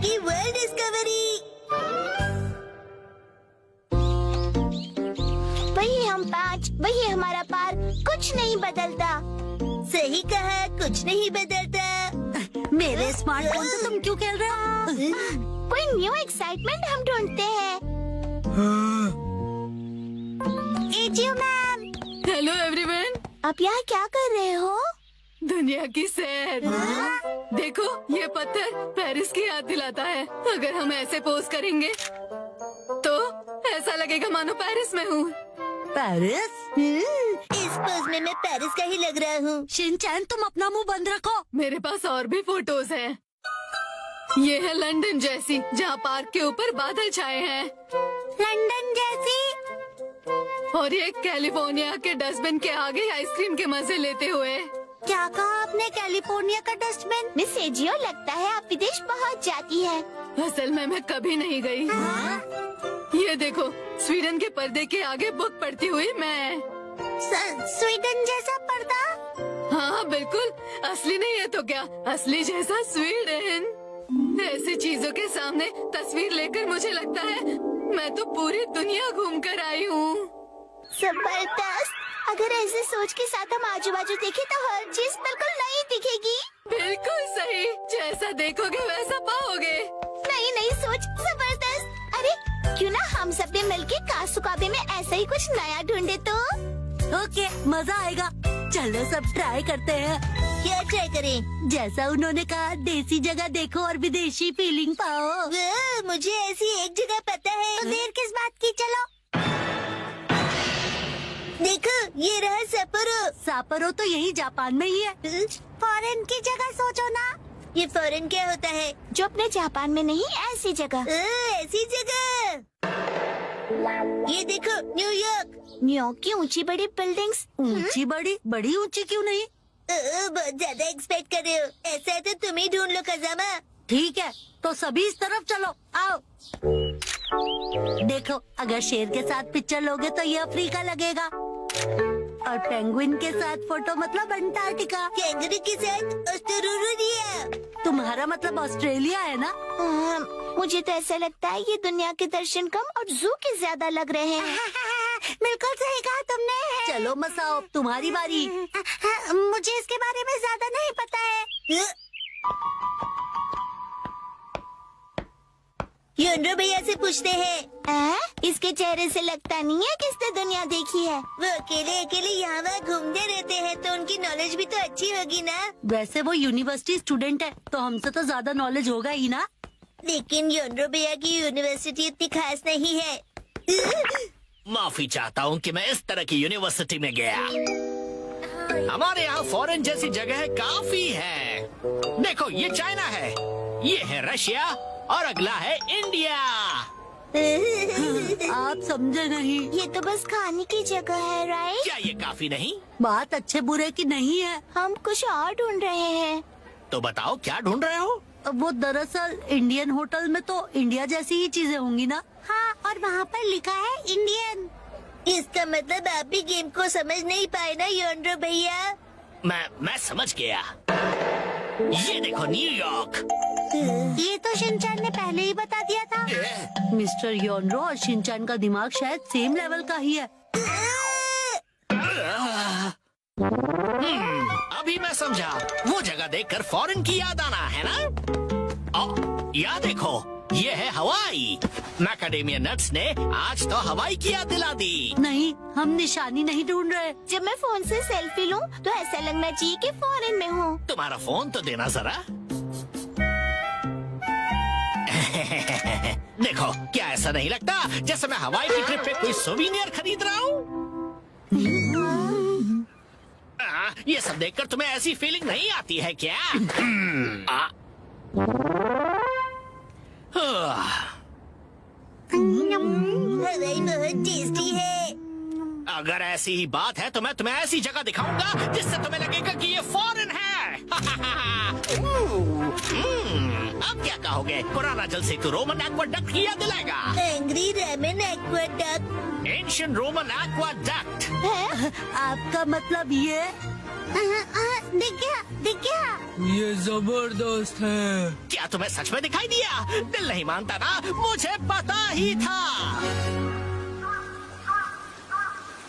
की world discovery. वही हम 5, वही हमारा पार, कुछ नहीं बदलता। सही कहा, कुछ नहीं बदलता। मेरे स्मार्टफोन से तुम क्यों खेल रहे हो? कोई न्यू एक्साइटमेंट हम ढूंढते हैं। AJIO ma'am, hello everyone. आप यहाँ क्या कर रहे हो? दुनिया की सैर। देखो ये पत्थर पेरिस की याद दिलाता है। अगर हम ऐसे पोज करेंगे तो ऐसा लगेगा मानो पेरिस में हूँ। पेरिस? इस पोज में मैं पेरिस का ही लग रहा हूँ। शिनचैन तुम अपना मुंह बंद रखो। मेरे पास और भी फोटोज हैं। ये है लंदन जैसी, जहाँ पार्क के ऊपर बादल छाए हैं। लंदन जैसी? और ये कैलिफोर्निया के डस्टबिन के आगे आइसक्रीम के मजे लेते हुए। क्या कहा आपने? कैलिफोर्निया का डस्टबिन? मिस एजियो, लगता है आप विदेश पहुँच जाती है। असल में मैं कभी नहीं गई। ये देखो, स्वीडन के पर्दे के आगे बुक पढ़ती हुई मैं। स्वीडन जैसा पर्दा? हाँ बिल्कुल, असली नहीं है तो क्या, असली जैसा स्वीडन। ऐसी चीजों के सामने तस्वीर लेकर मुझे लगता है मैं तो पूरी दुनिया घूम कर आई हूँ। जबरदस्त। अगर ऐसे सोच के साथ हम आजू बाजू देखें तो हर चीज बिल्कुल नई दिखेगी। बिल्कुल सही, जैसा देखोगे वैसा पाओगे। नई नई सोच, जबरदस्त। अरे क्यों ना हम सब ने मिलके कासुकाबे में ऐसा ही कुछ नया ढूंढे तो? ओके, मजा आएगा। चलो सब ट्राई करते हैं। क्या ट्राई करें? जैसा उन्होंने कहा, देसी जगह देखो और विदेशी फीलिंग पाओ। मुझे ऐसी एक जगह पता है। तो देर किस बात की, चलो। देखो, ये रहा सपोरो। सापरो तो यही जापान में ही है। फॉरेन की जगह सोचो ना। ये फॉरेन क्या होता है? जो अपने जापान में नहीं, ऐसी जगह। ऐसी जगह। ये देखो, न्यूयॉर्क। न्यूयॉर्क की ऊंची बड़ी बिल्डिंग्स। ऊंची बड़ी? बड़ी ऊंची क्यों नहीं? बहुत ज्यादा एक्सपेक्ट कर रहे हो। ऐसा है तो तुम ही ढूंढ लो खजामा। ठीक है, तो सभी इस तरफ चलो, आओ। देखो, अगर शेर के साथ पिक्चर लोगे तो ये अफ्रीका लगेगा, और पेंगुइन के साथ फोटो मतलब अंटार्कटिका। कैंगरू के साथ ऑस्ट्रेलिया। तुम्हारा मतलब ऑस्ट्रेलिया है ना? मुझे तो ऐसा लगता है ये दुनिया के दर्शन कम और जू के ज्यादा लग रहे हैं। बिल्कुल सही कहा तुमने। चलो मसाओ, तुम्हारी बारी। मुझे इसके बारे में ज्यादा नहीं पता है। योनरो भैया से पूछते हैं। इसके चेहरे से लगता नहीं है कि इसने दुनिया देखी है। वो अकेले अकेले यहाँ वहाँ घूमते रहते हैं, तो उनकी नॉलेज भी तो अच्छी होगी ना। वैसे वो यूनिवर्सिटी स्टूडेंट है, तो हमसे तो ज्यादा नॉलेज होगा ही ना। लेकिन योनरो भैया की यूनिवर्सिटी इतनी खास नहीं है। माफी चाहता हूँ कि मैं इस तरह की यूनिवर्सिटी में गया। हमारे यहाँ फॉरेन जैसी जगह काफी है। देखो, ये चाइना है, ये है रशिया, और अगला है इंडिया। आप समझे नहीं। ये तो बस खाने की जगह है, राइट? क्या ये काफी नहीं? बात अच्छे बुरे की नहीं है। हम कुछ और ढूंढ रहे हैं। तो बताओ क्या ढूंढ रहे हो? वो दरअसल इंडियन होटल में तो इंडिया जैसी ही चीजें होंगी ना। हाँ, और वहाँ पर लिखा है इंडियन। इसका मतलब आप भी गेम को समझ नहीं पाए ना योनरो भैया। मैं समझ गया। ये देखो, न्यूयॉर्क। ये तो शिनचैन ने पहले ही बता दिया था। मिस्टर योनरो और शिनचैन का दिमाग शायद सेम लेवल का ही है। अभी मैं समझा। वो जगह देखकर फॉरेन की याद आना है ना। या देखो, ये है हवाई। मैकाडेमिया नट्स ने आज तो हवाई की याद दिला दी। नहीं, हम निशानी नहीं ढूंढ रहे। जब मैं फोन से सेल्फी लूं तो ऐसा लगना चाहिए कि फॉरेन में हूँ। तुम्हारा फोन तो देना जरा। देखो, क्या ऐसा नहीं लगता जैसे मैं हवाई की ट्रिप पे कोई सोवीनियर खरीद रहा हूँ? ये सब देखकर तुम्हें ऐसी फीलिंग नहीं आती है क्या? हवाई बहुत टेस्टी है। अगर ऐसी ही बात है तो मैं तुम्हें ऐसी जगह दिखाऊंगा जिससे तुम्हें लगेगा कि ये फॉरेन है। अब क्या कहोगे? पुराना जल सेतु रोमन एक्वाडक्ट की याद दिलाएगा। Angry ramen aqueduct. Ancient Roman aqueduct. आपका मतलब ये? दिख गया। ये जबरदस्त है। क्या तुम्हें सच में दिखाई दिया? दिल नहीं मानता ना, मुझे पता ही था।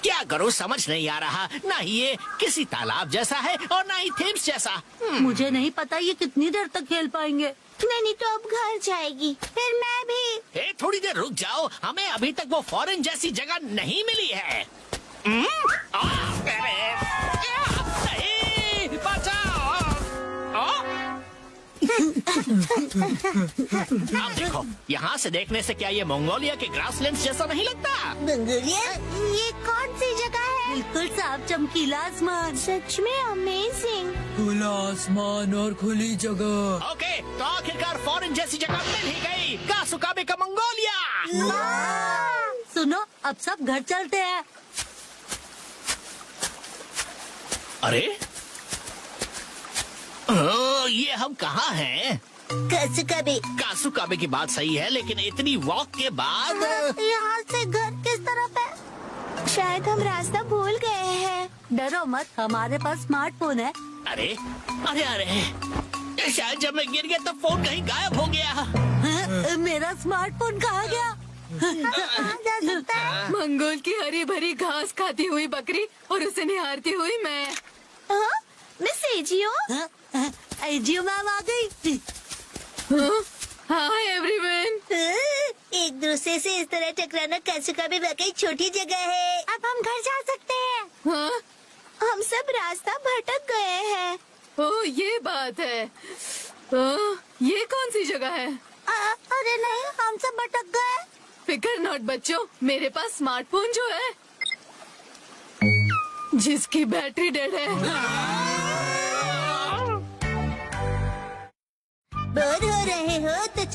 क्या करूं समझ नहीं आ रहा। ना ही ये किसी तालाब जैसा है और ना ही थेम्स जैसा। मुझे नहीं पता ये कितनी देर तक खेल पाएंगे। नहीं तो अब घर जाएगी, फिर मैं भी। थोड़ी देर रुक जाओ, हमें अभी तक वो फॉरेन जैसी जगह नहीं मिली है। नहीं, बचाओ। अब देखो, यहाँ से देखने से क्या ये मंगोलिया के ग्रासलैंड्स जैसा नहीं लगता? मंगोलिया? ये कौन सी जगह है? बिल्कुल साफ चमकीला आसमान। सच में अमेजिंग। खुला आसमान और खुली जगह। ओके, तो आखिरकार फॉरेन जैसी जगह मिल ही गई। कासुकाबे का मंगोलिया। सुनो, अब सब घर चलते हैं। अरे ये हम कहाँ हैं? कासुकाबे। कासुकाबे की बात सही है, लेकिन इतनी वॉक के बाद यहाँ से घर किस तरफ है? शायद हम रास्ता भूल गए हैं। डरो मत, हमारे पास स्मार्टफोन है। अरे अरे अरे, शायद जब मैं गिर गया तो फोन कहीं गायब हो गया। मेरा स्मार्टफोन कहाँ गया? जा सकता है? मंगोल की हरी भरी घास खाती हुई बकरी और उसे निहारती हुई मैं। हाँ? मिस एजियो? जियो मैम आ गई। Hi everyone. एक दूसरे से इस तरह टकराना कासुकाबे वाकई छोटी जगह है। अब हम घर जा सकते हैं। हाँ? हम सब रास्ता भटक गए हैं। ओह ये बात है। ये कौन सी जगह है? अरे नहीं, हम सब भटक गए। फिकर नॉट बच्चों, मेरे पास स्मार्टफोन जो है जिसकी बैटरी डेड है। बोर हो रहे हो तो